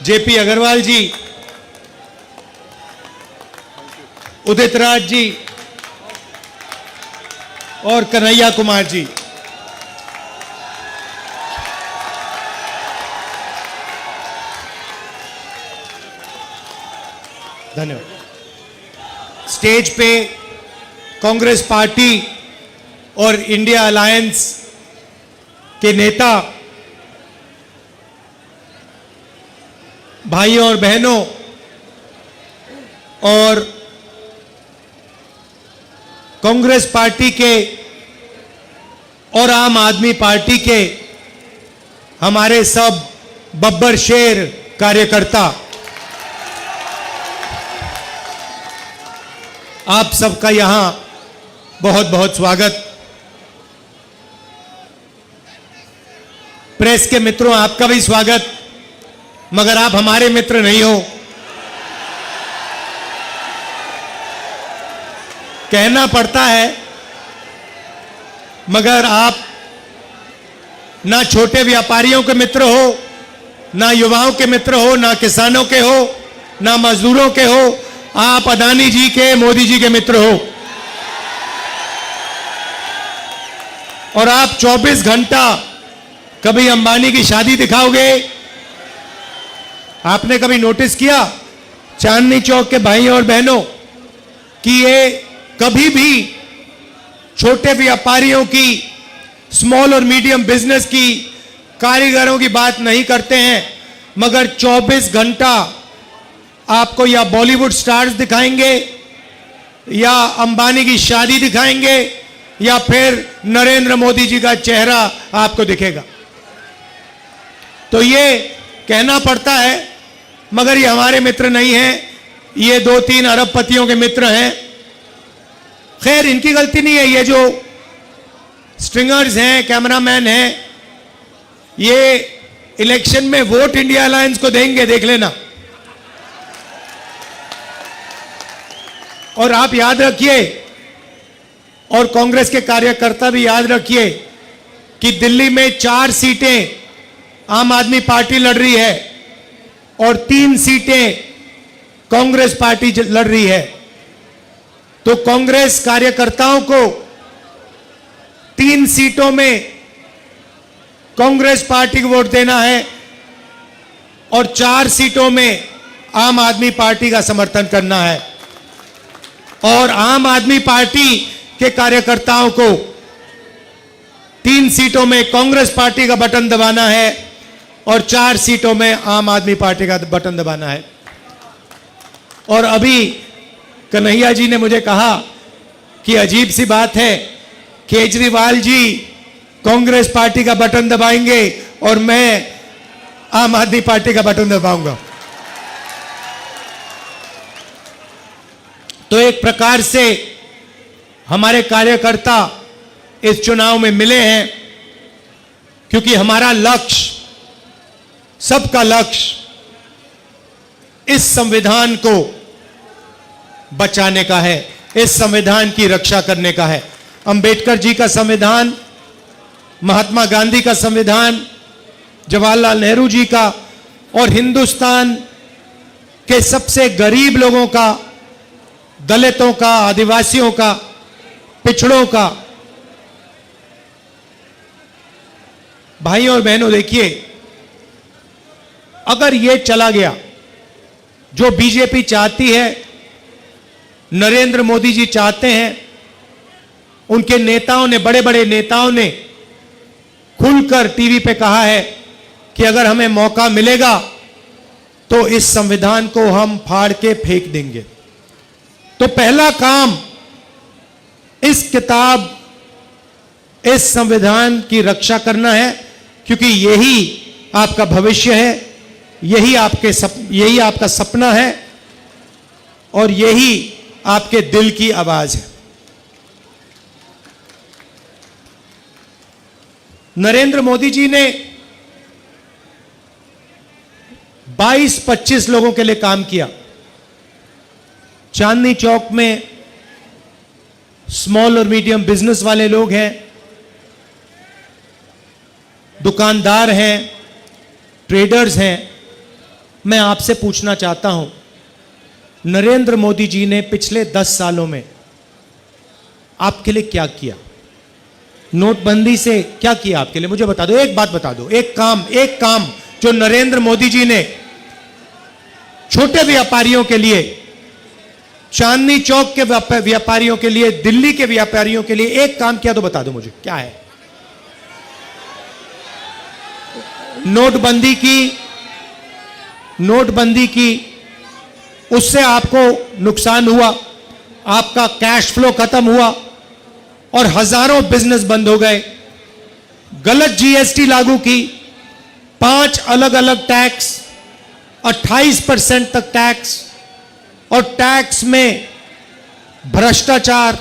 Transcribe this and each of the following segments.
JP Agarwal जी, उदित राज जी और कन्हैया कुमार जी। धन्यवाद। Stage पे कांग्रेस पार्टी और इंडिया अलायंस के नेता, भाइयों और बहनों और कांग्रेस पार्टी के और आम आदमी पार्टी के हमारे सब बब्बर शेर कार्यकर्ता, आप सबका यहां बहुत बहुत स्वागत। प्रेस के मित्रों, आपका भी स्वागत, मगर आप हमारे मित्र नहीं हो। कहना पड़ता है, मगर आप ना छोटे व्यापारियों के मित्र हो, ना युवाओं के मित्र हो, ना किसानों के हो, ना मजदूरों के हो। आप अदानी जी के, मोदी जी के मित्र हो। और आप 24 घंटा कभी अंबानी की शादी दिखाओगे? आपने कभी नोटिस किया चांदनी चौक के भाइयों और बहनों कि ये कभी भी छोटे व्यापारियों की, स्मॉल और मीडियम बिजनेस की, कारीगरों की बात नहीं करते हैं, मगर 24 घंटा आपको या बॉलीवुड स्टार्स दिखाएंगे, या अंबानी की शादी दिखाएंगे, या फिर नरेंद्र मोदी जी का चेहरा आपको दिखेगा। तो ये कहना पड़ता है, मगर ये हमारे मित्र नहीं हैं, ये 2-3 अरबपतियों के मित्र हैं। खैर, इनकी गलती नहीं है। ये जो स्ट्रिंगर्स हैं, कैमरामैन हैं, ये इलेक्शन में वोट इंडिया अलायंस को देंगे, देख लेना। और आप याद रखिए, और कांग्रेस के कार्यकर्ता भी याद रखिए, कि दिल्ली में 4 सीटें आम आदमी पार्टी लड़ रही है और 3 सीटें कांग्रेस पार्टी लड़ रही है। तो कांग्रेस कार्यकर्ताओं को 3 सीटों में कांग्रेस पार्टी को वोट देना है और 4 सीटों में आम आदमी पार्टी का समर्थन करना है। और आम आदमी पार्टी के कार्यकर्ताओं को 3 सीटों में कांग्रेस पार्टी का बटन दबाना है और 4 सीटों में आम आदमी पार्टी का बटन दबाना है। और अभी कन्हैया जी ने मुझे कहा कि अजीब सी बात है, केजरीवाल जी कांग्रेस पार्टी का बटन दबाएंगे और मैं आम आदमी पार्टी का बटन दबाऊंगा। तो एक प्रकार से हमारे कार्यकर्ता इस चुनाव में मिले हैं, क्योंकि हमारा लक्ष्य, सबका लक्ष्य इस संविधान को बचाने का है, इस संविधान की रक्षा करने का है। अंबेडकर जी का संविधान, महात्मा गांधी का संविधान, जवाहरलाल नेहरू जी का, और हिंदुस्तान के सबसे गरीब लोगों का, दलितों का, आदिवासियों का, पिछड़ों का। भाइयों और बहनों, देखिए, अगर यह चला गया जो बीजेपी चाहती है, नरेंद्र मोदी जी चाहते हैं, उनके नेताओं ने, बड़े बड़े नेताओं ने खुलकर टीवी पे कहा है कि अगर हमें मौका मिलेगा तो इस संविधान को हम फाड़ के फेंक देंगे। तो पहला काम इस किताब, इस संविधान की रक्षा करना है, क्योंकि यही आपका भविष्य है, यही आपका सपना है और यही आपके दिल की आवाज है। नरेंद्र मोदी जी ने 22-25 लोगों के लिए काम किया। चांदनी चौक में स्मॉल और मीडियम बिजनेस वाले लोग हैं, दुकानदार हैं, ट्रेडर्स हैं, मैं आपसे पूछना चाहता हूं, नरेंद्र मोदी जी ने पिछले 10 सालों में आपके लिए क्या किया? नोटबंदी से क्या किया आपके लिए? मुझे बता दो, एक बात बता दो, एक काम जो नरेंद्र मोदी जी ने छोटे व्यापारियों के लिए, चांदनी चौक के व्यापारियों के लिए, दिल्ली के व्यापारियों के लिए एक काम किया तो बता दो मुझे, क्या है? नोटबंदी की उससे आपको नुकसान हुआ, आपका कैश फ्लो खत्म हुआ और हजारों बिजनेस बंद हो गए। गलत जीएसटी लागू की, 5 अलग अलग टैक्स, 28% तक टैक्स, और टैक्स में भ्रष्टाचार,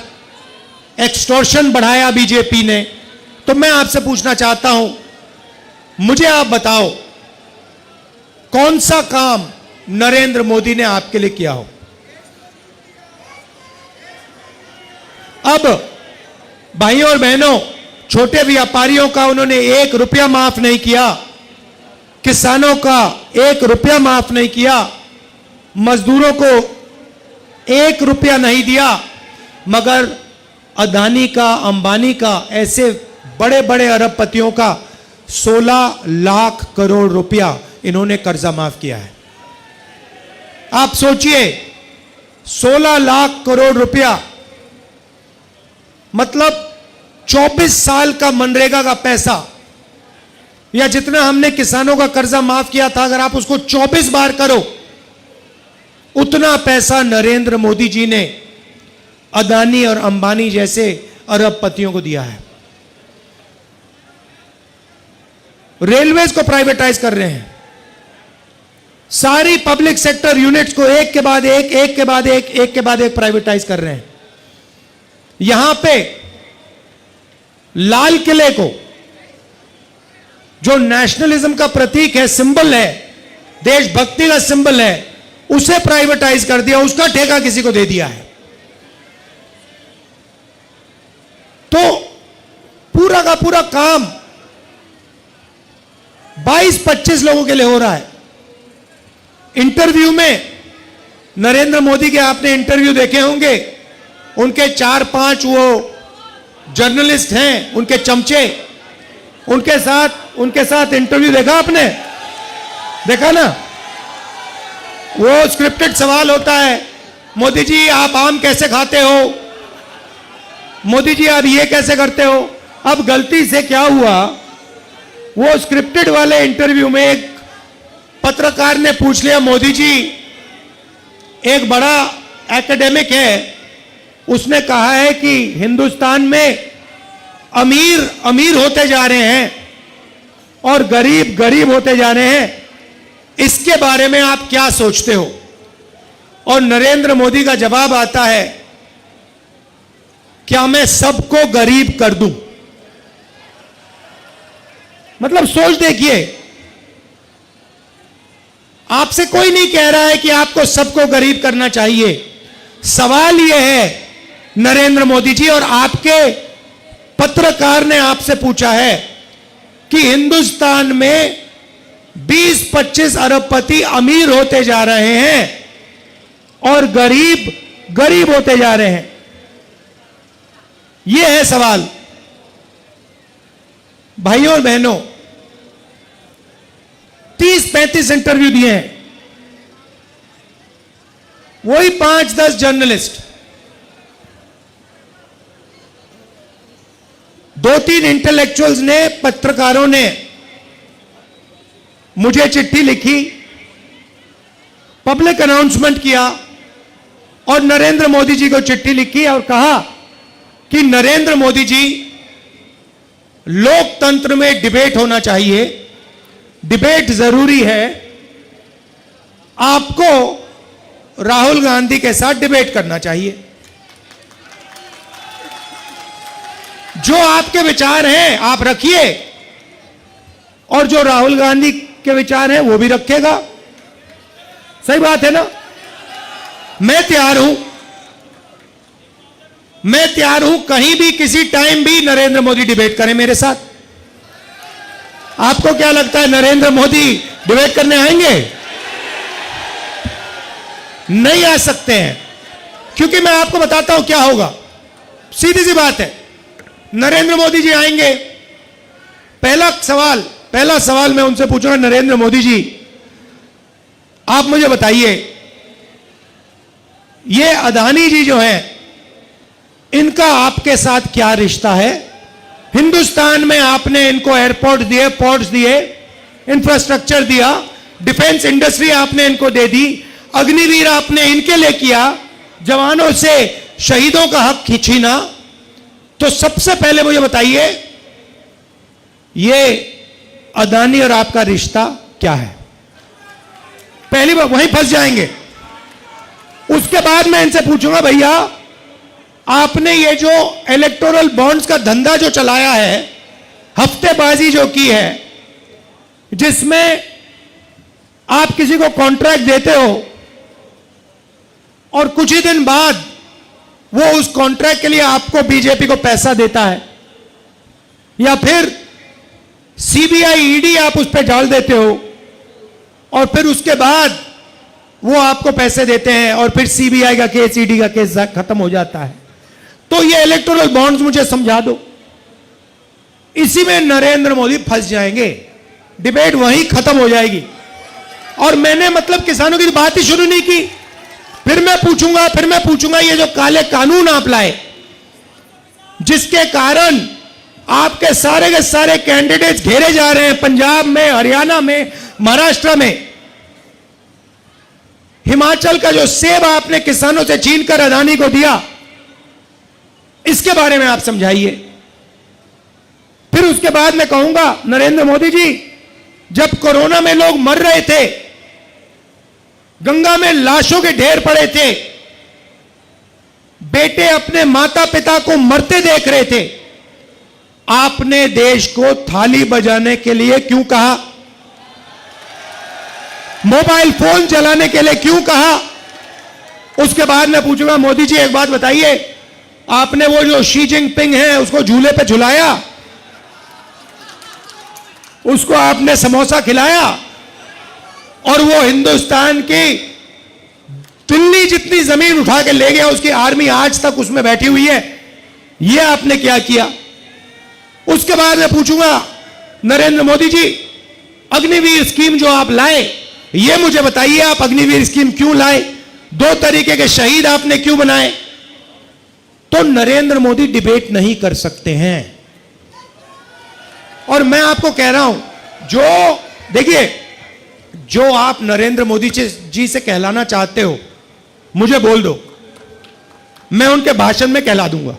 एक्सटॉर्शन बढ़ाया बीजेपी ने। तो मैं आपसे पूछना चाहता हूं, मुझे आप बताओ कौन सा काम नरेंद्र मोदी ने आपके लिए किया हो? अब भाइयों और बहनों, छोटे व्यापारियों का उन्होंने 1 रुपया माफ नहीं किया, किसानों का 1 रुपया माफ नहीं किया, मजदूरों को 1 रुपया नहीं दिया, मगर अदानी का, अंबानी का, ऐसे बड़े बड़े अरबपतियों का 16 लाख करोड़ रुपया इन्होंने कर्जा माफ किया है। आप सोचिए, 16 लाख करोड़ रुपया मतलब 24 साल का मनरेगा का पैसा, या जितना हमने किसानों का कर्जा माफ किया था, अगर आप उसको 24 बार करो, उतना पैसा नरेंद्र मोदी जी ने अदानी और अंबानी जैसे अरबपतियों को दिया है। रेलवेज को प्राइवेटाइज कर रहे हैं, सारी पब्लिक सेक्टर यूनिट्स को एक के बाद एक प्राइवेटाइज कर रहे हैं। यहां पे लाल किले को, जो नेशनलिज्म का प्रतीक है, सिंबल है, देशभक्ति का सिंबल है, उसे प्राइवेटाइज कर दिया, उसका ठेका किसी को दे दिया है। तो पूरा का पूरा काम 22-25 लोगों के लिए हो रहा है। इंटरव्यू में नरेंद्र मोदी के आपने इंटरव्यू देखे होंगे, उनके 4-5 वो जर्नलिस्ट हैं, उनके चमचे, उनके साथ इंटरव्यू देखा आपने? देखा ना? वो स्क्रिप्टेड सवाल होता है, मोदी जी आप आम कैसे खाते हो, मोदी जी आप ये कैसे करते हो। अब गलती से क्या हुआ, वो स्क्रिप्टेड वाले इंटरव्यू में एक पत्रकार ने पूछ लिया, मोदी जी एक बड़ा एकेडमिक है, उसने कहा है कि हिंदुस्तान में अमीर अमीर होते जा रहे हैं और गरीब गरीब होते जा रहे हैं, इसके बारे में आप क्या सोचते हो? और नरेंद्र मोदी का जवाब आता है, क्या मैं सबको गरीब कर दूं? मतलब सोच देखिए, आपसे कोई नहीं कह रहा है कि आपको सबको गरीब करना चाहिए। सवाल यह है नरेंद्र मोदी जी, और आपके पत्रकार ने आपसे पूछा है कि हिंदुस्तान में 20-25 अरबपति अमीर होते जा रहे हैं और गरीब गरीब होते जा रहे हैं। यह है सवाल। भाइयों और बहनों, 30-35 इंटरव्यू दिए हैं, वही 5-10 जर्नलिस्ट, 2-3 इंटेलेक्चुअल्स ने, पत्रकारों ने मुझे चिट्ठी लिखी, पब्लिक अनाउंसमेंट किया और नरेंद्र मोदी जी को चिट्ठी लिखी और कहा कि नरेंद्र मोदी जी, लोकतंत्र में डिबेट होना चाहिए, डिबेट जरूरी है, आपको राहुल गांधी के साथ डिबेट करना चाहिए। जो आपके विचार हैं आप रखिए और जो राहुल गांधी के विचार हैं वो भी रखेगा। सही बात है ना? मैं तैयार हूं कहीं भी किसी टाइम भी नरेंद्र मोदी डिबेट करें मेरे साथ। आपको क्या लगता है, नरेंद्र मोदी डिबेट करने आएंगे? नहीं आ सकते हैं, क्योंकि मैं आपको बताता हूं क्या होगा। सीधी सी बात है, नरेंद्र मोदी जी आएंगे, पहला सवाल मैं उनसे पूछूंगा, नरेंद्र मोदी जी आप मुझे बताइए, ये अदानी जी जो हैं, इनका आपके साथ क्या रिश्ता है? हिंदुस्तान में आपने इनको एयरपोर्ट दिए, पोर्ट्स दिए, इंफ्रास्ट्रक्चर दिया, डिफेंस इंडस्ट्री आपने इनको दे दी, अग्निवीर आपने इनके लिए किया, जवानों से शहीदों का हक खींचीना। तो सबसे पहले मुझे बताइए, ये अदानी और आपका रिश्ता क्या है? पहली बार वहीं फंस जाएंगे। उसके बाद मैं इनसे पूछूंगा, भैया आपने ये जो इलेक्टोरल बॉन्ड्स का धंधा जो चलाया है, हफ्तेबाजी जो की है, जिसमें आप किसी को कॉन्ट्रैक्ट देते हो और कुछ ही दिन बाद वो उस कॉन्ट्रैक्ट के लिए आपको बीजेपी को पैसा देता है, या फिर सीबीआई ईडी आप उस पर डाल देते हो और फिर उसके बाद वो आपको पैसे देते हैं और फिर सीबीआई का केस, ईडी का केस खत्म हो जाता है। तो ये इलेक्टोरल बॉन्ड्स मुझे समझा दो। इसी में नरेंद्र मोदी फंस जाएंगे, डिबेट वहीं खत्म हो जाएगी। और मैंने मतलब किसानों की बात ही शुरू नहीं की। फिर मैं पूछूंगा ये जो काले कानून आप लाए, जिसके कारण आपके सारे के सारे कैंडिडेट्स घेरे जा रहे हैं, पंजाब में, हरियाणा में, महाराष्ट्र में। हिमाचल का जो सेब आपने किसानों से छीनकर अदानी को दिया, इसके बारे में आप समझाइए। फिर उसके बाद मैं कहूंगा, नरेंद्र मोदी जी, जब कोरोना में लोग मर रहे थे, गंगा में लाशों के ढेर पड़े थे, बेटे अपने माता पिता को मरते देख रहे थे, आपने देश को थाली बजाने के लिए क्यों कहा? मोबाइल फोन चलाने के लिए क्यों कहा? उसके बाद मैं पूछूंगा, मोदी जी एक बात बताइए, आपने वो जो शी जिनपिंग है उसको झूले पे झुलाया, उसको आपने समोसा खिलाया, और वो हिंदुस्तान की दिल्ली जितनी जमीन उठा के ले गया, उसकी आर्मी आज तक उसमें बैठी हुई है। ये आपने क्या किया? उसके बाद मैं पूछूंगा, नरेंद्र मोदी जी, अग्निवीर स्कीम जो आप लाए, ये मुझे बताइए, आप अग्निवीर स्कीम क्यों लाए? 2 तरीके के शहीद आपने क्यों बनाए? तो नरेंद्र मोदी डिबेट नहीं कर सकते हैं। और मैं आपको कह रहा हूं, जो देखिए, जो आप नरेंद्र मोदी जी से कहलाना चाहते हो, मुझे बोल दो, मैं उनके भाषण में कहला दूंगा।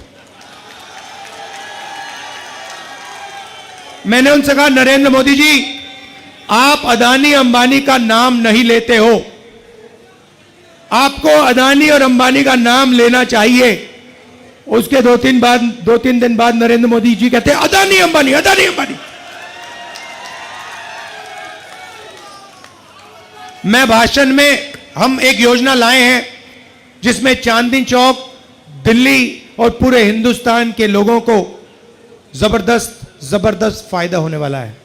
मैंने उनसे कहा, नरेंद्र मोदी जी, आप अदानी अंबानी का नाम नहीं लेते हो, आपको अदानी और अंबानी का नाम लेना चाहिए। उसके 2-3 दिन बाद नरेंद्र मोदी जी कहते हैं, अदानी अंबानी, अदानी अंबानी। मैं भाषण में, हम एक योजना लाए हैं जिसमें चांदनी चौक, दिल्ली और पूरे हिंदुस्तान के लोगों को जबरदस्त फायदा होने वाला है।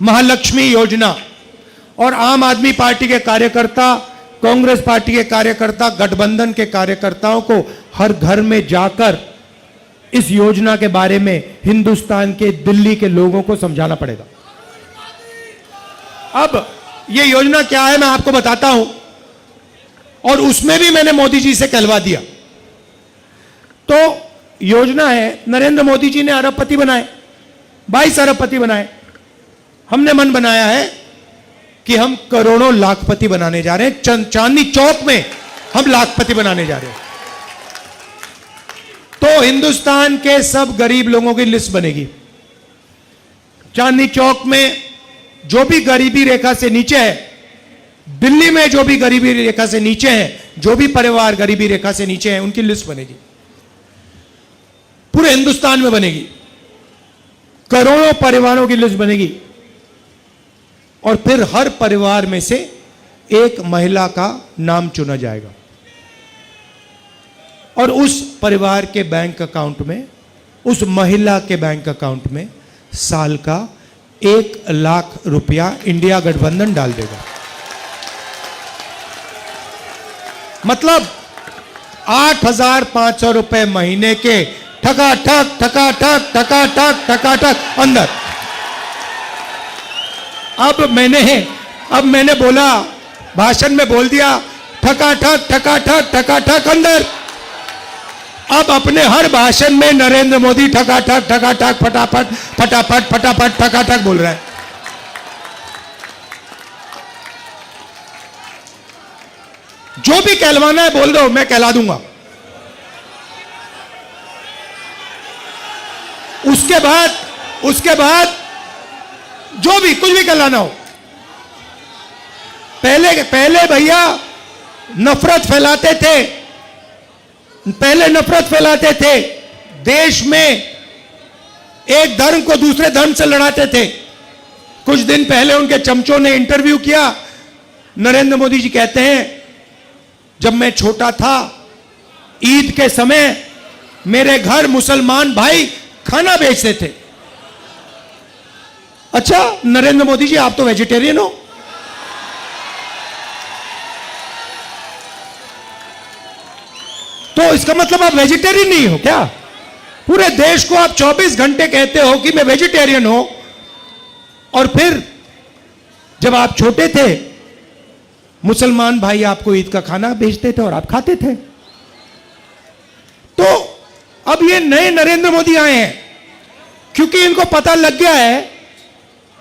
महालक्ष्मी योजना, और आम आदमी पार्टी के कार्यकर्ता, कांग्रेस पार्टी के कार्यकर्ता, गठबंधन के कार्यकर्ताओं को हर घर में जाकर इस योजना के बारे में हिंदुस्तान के, दिल्ली के लोगों को समझाना पड़ेगा। अब ये योजना क्या है मैं आपको बताता हूं, और उसमें भी मैंने मोदी जी से कहलवा दिया। तो योजना है, नरेंद्र मोदी जी ने अरबपति बनाए, 22 अरबपति बनाए। हमने मन बनाया है कि हम करोड़ों लाखपति बनाने जा रहे हैं। चांदनी चौक में हम लाखपति बनाने जा रहे हैं। तो हिंदुस्तान के सब गरीब लोगों की लिस्ट बनेगी। चांदनी चौक में जो भी गरीबी रेखा से नीचे है, दिल्ली में जो भी गरीबी रेखा से नीचे है, जो भी परिवार गरीबी रेखा से नीचे है, उनकी लिस्ट बनेगी। पूरे हिंदुस्तान में बनेगी, करोड़ों परिवारों की लिस्ट बनेगी। और फिर हर परिवार में से एक महिला का नाम चुना जाएगा, और उस परिवार के बैंक अकाउंट में, उस महिला के बैंक अकाउंट में साल का 1 लाख रुपया इंडिया गठबंधन डाल देगा। मतलब 8,500 रुपए महीने के ठकाठक ठकाठक ठकाठक ठकाठक अंदर। अब मैंने बोला, भाषण में बोल दिया ठकाठक ठकाठक ठकाठक अंदर। अब अपने हर भाषण में नरेंद्र मोदी ठकाठक ठकाठक फटाफट फटाफट फटाफट ठकाठक बोल रहा है। जो भी कहलवाना है बोल दो, मैं कहला दूंगा। उसके बाद जो भी कुछ भी कहलाना हो, पहले भैया नफरत फैलाते थे, देश में एक धर्म को दूसरे धर्म से लड़ाते थे। कुछ दिन पहले उनके चमचों ने इंटरव्यू किया। नरेंद्र मोदी जी कहते हैं, जब मैं छोटा था, ईद के समय मेरे घर मुसलमान भाई खाना बेचते थे। अच्छा नरेंद्र मोदी जी, आप तो वेजिटेरियन हो। तो इसका मतलब आप वेजिटेरियन नहीं हो क्या? पूरे देश को आप 24 घंटे कहते हो कि मैं वेजिटेरियन हूं, और फिर जब आप छोटे थे, मुसलमान भाई आपको ईद का खाना भेजते थे और आप खाते थे। तो अब ये नए नरेंद्र मोदी आए हैं, क्योंकि इनको पता लग गया है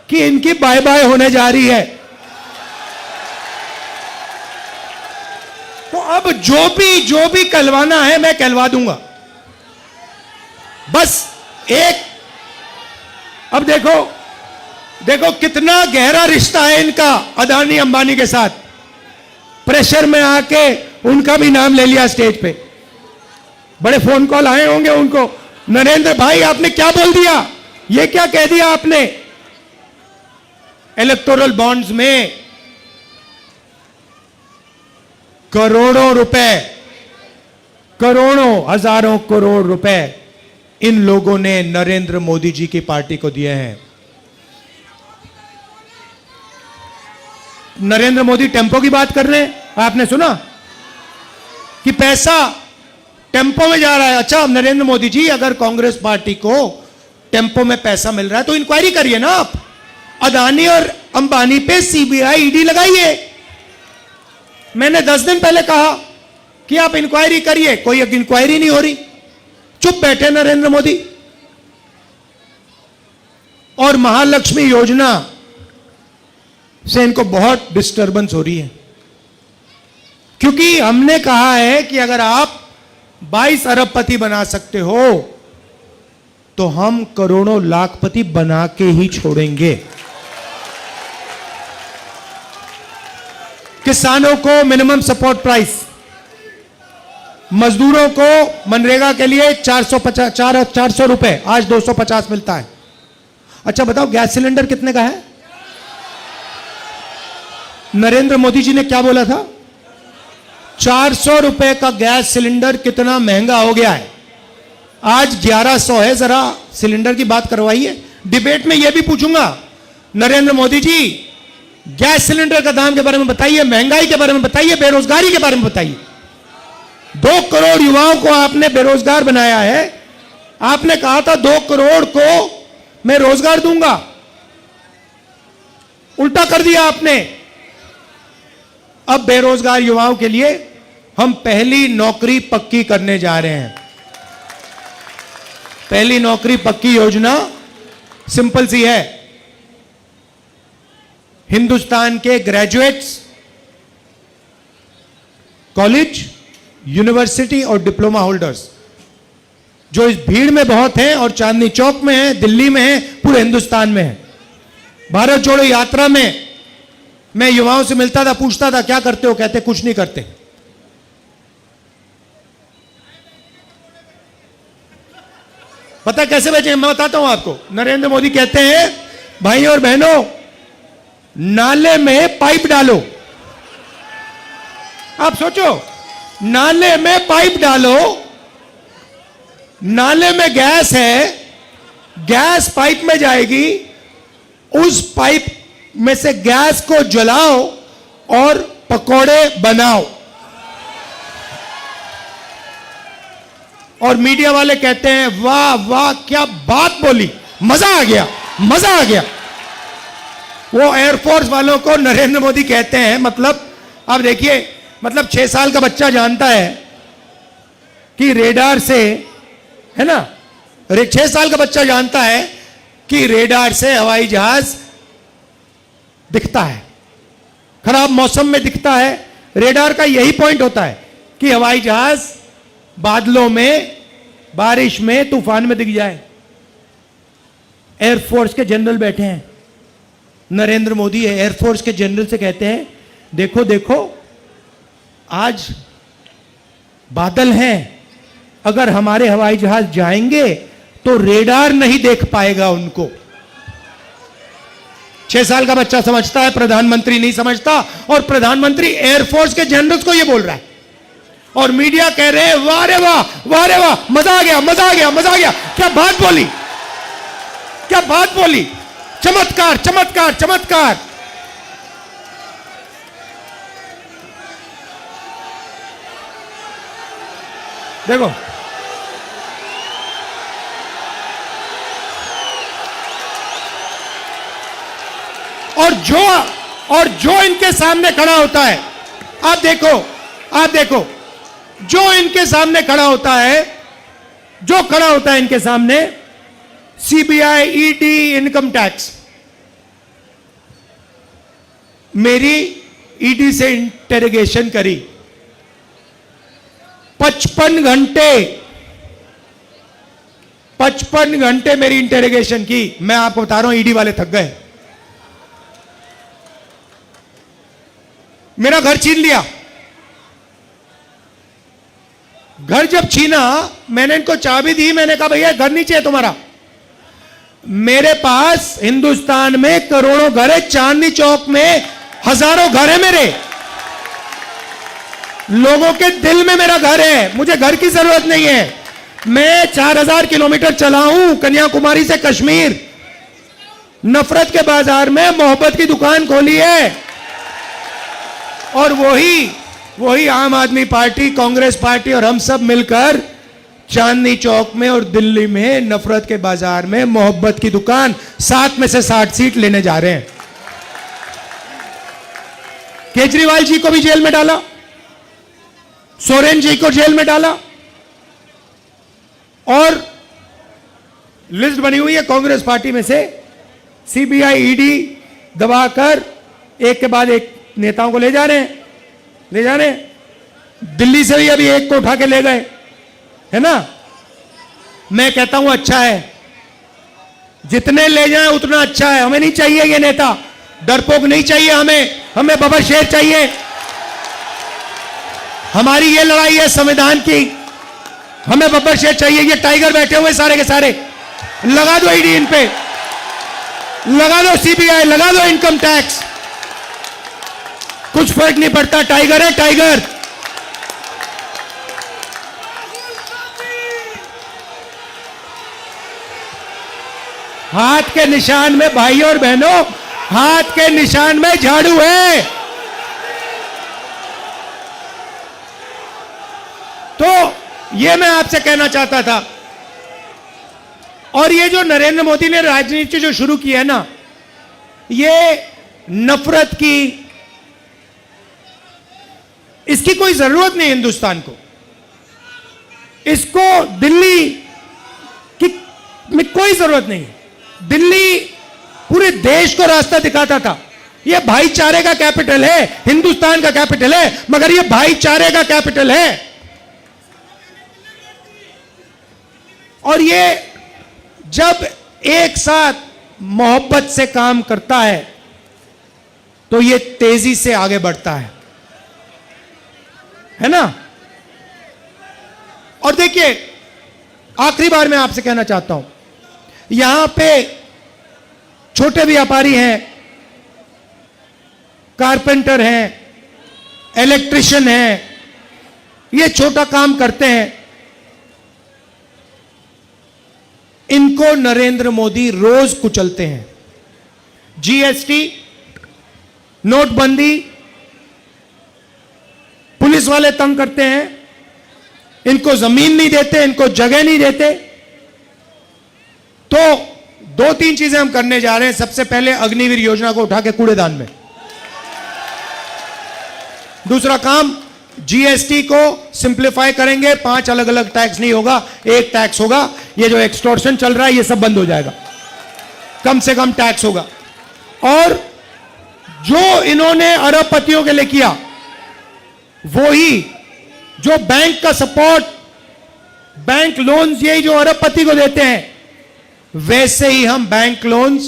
कि इनकी बाय बाय होने जा रही है। तो अब जो भी कहलवाना है मैं कहलवा दूंगा। बस एक, अब देखो कितना गहरा रिश्ता है इनका अदानी अंबानी के साथ। प्रेशर में आके उनका भी नाम ले लिया स्टेज पे। बड़े फोन कॉल आए होंगे उनको, नरेंद्र भाई आपने क्या बोल दिया, ये क्या कह दिया आपने। इलेक्टोरल बॉन्ड्स में करोड़ों रुपए, करोड़ों हजारों करोड़ रुपए इन लोगों ने नरेंद्र मोदी जी की पार्टी को दिए हैं। नरेंद्र मोदी टेम्पो की बात कर रहे हैं, आपने सुना कि पैसा टेम्पो में जा रहा है। अच्छा नरेंद्र मोदी जी, अगर कांग्रेस पार्टी को टेम्पो में पैसा मिल रहा है तो इंक्वायरी करिए ना आप। अदानी और अंबानी पे सीबीआई ईडी लगाइए। मैंने 10 दिन पहले कहा कि आप इंक्वायरी करिए, कोई इंक्वायरी नहीं हो रही, चुप बैठे नरेंद्र मोदी। और महालक्ष्मी योजना से इनको बहुत डिस्टर्बेंस हो रही है, क्योंकि हमने कहा है कि अगर आप 22 अरबपति बना सकते हो तो हम करोड़ों लाखपति बना के ही छोड़ेंगे। किसानों को मिनिमम सपोर्ट प्राइस, मजदूरों को मनरेगा के लिए 400 रुपए, आज 250 मिलता है। अच्छा बताओ गैस सिलेंडर कितने का है? नरेंद्र मोदी जी ने क्या बोला था? 400 रुपए का गैस सिलेंडर कितना महंगा हो गया है, आज 1100 है। जरा सिलेंडर की बात करवाइए। डिबेट में यह भी पूछूंगा, नरेंद्र मोदी जी गैस सिलेंडर का दाम के बारे में बताइए, महंगाई के बारे में बताइए, बेरोजगारी के बारे में बताइए। 2 करोड़ युवाओं को आपने बेरोजगार बनाया है। आपने कहा था 2 करोड़ को मैं रोजगार दूंगा, उल्टा कर दिया आपने। अब बेरोजगार युवाओं के लिए हम पहली नौकरी पक्की करने जा रहे हैं। पहली नौकरी पक्की योजना सिंपल सी है। हिंदुस्तान के ग्रेजुएट्स, कॉलेज, यूनिवर्सिटी और डिप्लोमा होल्डर्स जो इस भीड़ में बहुत हैं और चांदनी चौक में हैं, दिल्ली में हैं, पूरे हिंदुस्तान में हैं। भारत जोड़ो यात्रा में मैं युवाओं से मिलता था, पूछता था क्या करते हो, कहते कुछ नहीं करते। पता कैसे बचे? मैं बताता हूं आपको। नरेंद्र मोदी कहते हैं भाई और बहनों, नाले में पाइप डालो। आप सोचो, नाले में पाइप डालो, नाले में गैस है, गैस पाइप में जाएगी, उस पाइप में से गैस को जलाओ और पकोड़े बनाओ। और मीडिया वाले कहते हैं वाह वाह क्या बात बोली, मजा आ गया, मजा आ गया। वो एयरफोर्स वालों को नरेंद्र मोदी कहते हैं, मतलब अब देखिए, मतलब 6 साल का बच्चा जानता है कि रेडार से, है ना, 6 साल का बच्चा जानता है कि रेडार से हवाई जहाज दिखता है, खराब मौसम में दिखता है। रेडार का यही पॉइंट होता है कि हवाई जहाज बादलों में, बारिश में, तूफान में दिख जाए। एयरफोर्स के जनरल बैठे हैं, नरेंद्र मोदी एयरफोर्स के जनरल से कहते हैं देखो देखो आज बादल हैं, अगर हमारे हवाई जहाज जाएंगे तो रेडार नहीं देख पाएगा उनको। 6 साल का बच्चा समझता है, प्रधानमंत्री नहीं समझता, और प्रधानमंत्री एयरफोर्स के जनरल्स को यह बोल रहा है और मीडिया कह रहे हैं वाह रे वाह, वाह रे वाह, मजा आ गया, मजा आ गया, मजा आ गया। क्या बात बोली, क्या बात बोली, चमत्कार चमत्कार चमत्कार। देखो और जो इनके सामने खड़ा होता है, आप देखो जो इनके सामने खड़ा होता है, जो खड़ा होता है इनके सामने, सीबीआई, ईडी, इनकम टैक्स। मेरी ईडी से इंटेरोगेशन करी 55 घंटे मेरी इंटेरोगेशन की। मैं आपको बता रहा हूं, ईडी वाले थक गए। मेरा घर छीन लिया। घर जब छीना, मैंने इनको चाबी दी, मैंने कहा भैया घर नहीं चाहिए तुम्हारा। मेरे पास हिंदुस्तान में करोड़ों घर है, चांदनी चौक में हजारों घर है मेरे, लोगों के दिल में मेरा घर है, मुझे घर की जरूरत नहीं है। मैं 4000 किलोमीटर चला हूं कन्याकुमारी से कश्मीर, नफरत के बाजार में मोहब्बत की दुकान खोली है। और वही आम आदमी पार्टी, कांग्रेस पार्टी और हम सब मिलकर चांदनी चौक में और दिल्ली में नफरत के बाजार में मोहब्बत की दुकान 7 में से 60 सीट लेने जा रहे हैं। केजरीवाल जी को भी जेल में डाला, सोरेन जी को जेल में डाला, और लिस्ट बनी हुई है कांग्रेस पार्टी में से, सीबीआई, ईडी दबाकर एक के बाद एक नेताओं को ले जा रहे हैं। दिल्ली से भी अभी एक को उठा के ले गए, है ना। मैं कहता हूं अच्छा है, जितने ले जाएं उतना अच्छा है। हमें नहीं चाहिए ये नेता, डरपोक नहीं चाहिए हमें बबर शेर चाहिए। हमारी ये लड़ाई है संविधान की, हमें बब्बर शेर चाहिए। ये टाइगर बैठे हुए सारे के सारे, लगा दो ईडी इन पे, लगा दो सीबीआई, लगा दो इनकम टैक्स, कुछ फर्क नहीं पड़ता। टाइगर है टाइगर। हाथ के निशान में भाइयों और बहनों, हाथ के निशान में झाड़ू है। तो ये मैं आपसे कहना चाहता था। और ये जो नरेंद्र मोदी ने राजनीति जो शुरू की है ना, ये नफरत की, इसकी कोई जरूरत नहीं हिंदुस्तान को। इसको दिल्ली की में कोई जरूरत नहीं। दिल्ली पूरे देश को रास्ता दिखाता था। यह भाईचारे का कैपिटल है, हिंदुस्तान का कैपिटल है, मगर यह भाईचारे का कैपिटल है। और ये जब एक साथ मोहब्बत से काम करता है तो ये तेजी से आगे बढ़ता है ना। और देखिए, आखिरी बार मैं आपसे कहना चाहता हूं, यहां पे छोटे व्यापारी हैं, कारपेंटर हैं, इलेक्ट्रिशियन हैं, ये छोटा काम करते हैं। इनको नरेंद्र मोदी रोज कुचलते हैं। जीएसटी, नोटबंदी, पुलिस वाले तंग करते हैं, इनको जमीन नहीं देते, इनको जगह नहीं देते। तो दो तीन चीजें हम करने जा रहे हैं। सबसे पहले अग्निवीर योजना को उठा के कूड़ेदान में। दूसरा काम, जीएसटी को सिंप्लीफाई करेंगे। 5 अलग अलग टैक्स नहीं होगा, एक टैक्स होगा। ये जो एक्सटॉर्शन चल रहा है ये सब बंद हो जाएगा, कम से कम टैक्स होगा। और जो इन्होंने अरबपतियों के लिए किया, वो ही जो बैंक का सपोर्ट, बैंक लोन्स यही जो अरबपति को देते हैं, वैसे ही हम बैंक लोन्स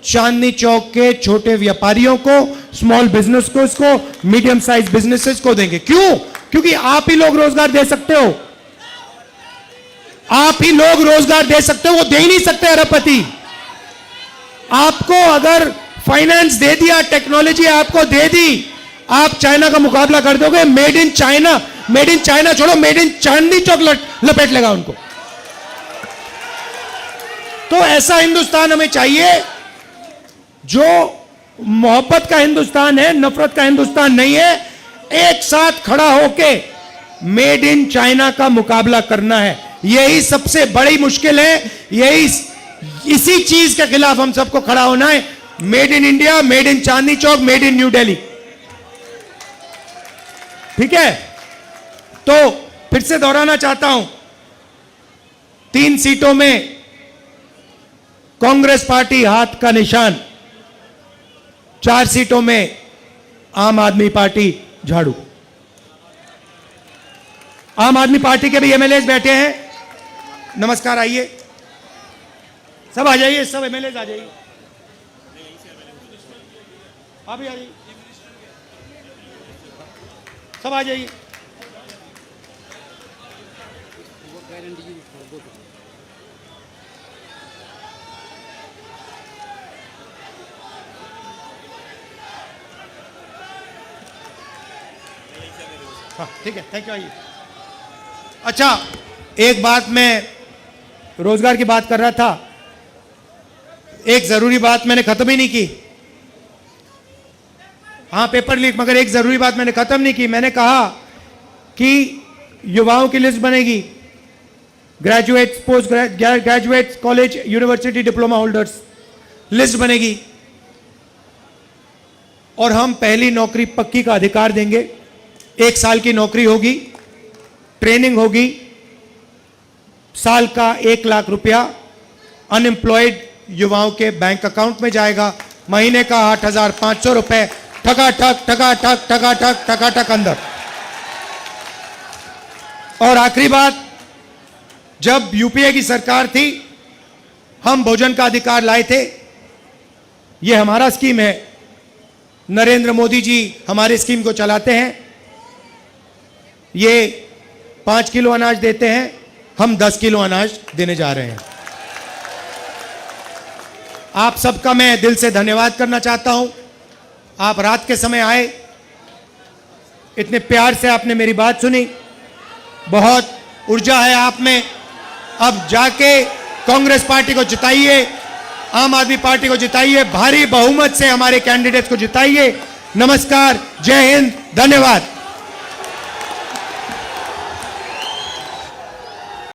चांदनी चौक के छोटे व्यापारियों को, स्मॉल बिजनेस को, मीडियम साइज बिजनेसेस को देंगे। क्यों? क्योंकि आप ही लोग रोजगार दे सकते हो, आप ही लोग रोजगार दे सकते हो, वो दे ही नहीं सकते अरबपति। आपको अगर फाइनेंस दे दिया, टेक्नोलॉजी आपको दे दी, आप चाइना का मुकाबला कर दोगे। मेड इन चाइना छोड़ो, मेड इन चांदनी चौक लपेट लेगा उनको। तो ऐसा हिंदुस्तान हमें चाहिए जो मोहब्बत का हिंदुस्तान है, नफरत का हिंदुस्तान नहीं है। एक साथ खड़ा होके मेड इन चाइना का मुकाबला करना है। यही सबसे बड़ी मुश्किल है, इसी चीज के खिलाफ हम सबको खड़ा होना है। Made in India, made in Chandni Chowk, made in new Delhi. ठीक है? तो फिर से दोहराना चाहता हूं, 3 सीटों में कांग्रेस पार्टी हाथ का निशान, 4 सीटों में आम आदमी पार्टी झाड़ू। आम आदमी पार्टी के भी एमएलए बैठे हैं। नमस्कार, आइए, सब आ जाइए, सब एमएलए आ जाइए। आप भी आ जाइए, सब आ जाइए। हाँ ठीक है, थैंक यू। आइए। अच्छा, एक बात, मैं रोजगार की बात कर रहा था, एक जरूरी बात मैंने खत्म ही नहीं की। हाँ, पेपर लीक, मगर एक जरूरी बात मैंने खत्म नहीं की। मैंने कहा कि युवाओं की लिस्ट बनेगी, graduates, post graduates, college, university diploma holders list बनेगी। और हम पहली नौकरी पक्की का अधिकार देंगे। 1 साल की नौकरी होगी, ट्रेनिंग होगी, साल का 1 लाख रुपया अनएम्प्लॉयड युवाओं के बैंक अकाउंट में जाएगा। महीने का 8,500 रुपए ठका ठक अंदर। और आखिरी बात, जब यूपीए की सरकार थी, हम भोजन का अधिकार लाए थे। ये हमारा स्कीम है, नरेंद्र मोदी जी हमारे स्कीम को चलाते हैं। ये 5 किलो अनाज देते हैं, हम 10 किलो अनाज देने जा रहे हैं। आप सबका मैं दिल से धन्यवाद करना चाहता हूं। आप रात के समय आए, इतने प्यार से आपने मेरी बात सुनी, बहुत ऊर्जा है आप में। अब जाके कांग्रेस पार्टी को जिताइए, आम आदमी पार्टी को जिताइए, भारी बहुमत से हमारे कैंडिडेट्स को जिताइए। नमस्कार, जय हिंद, धन्यवाद।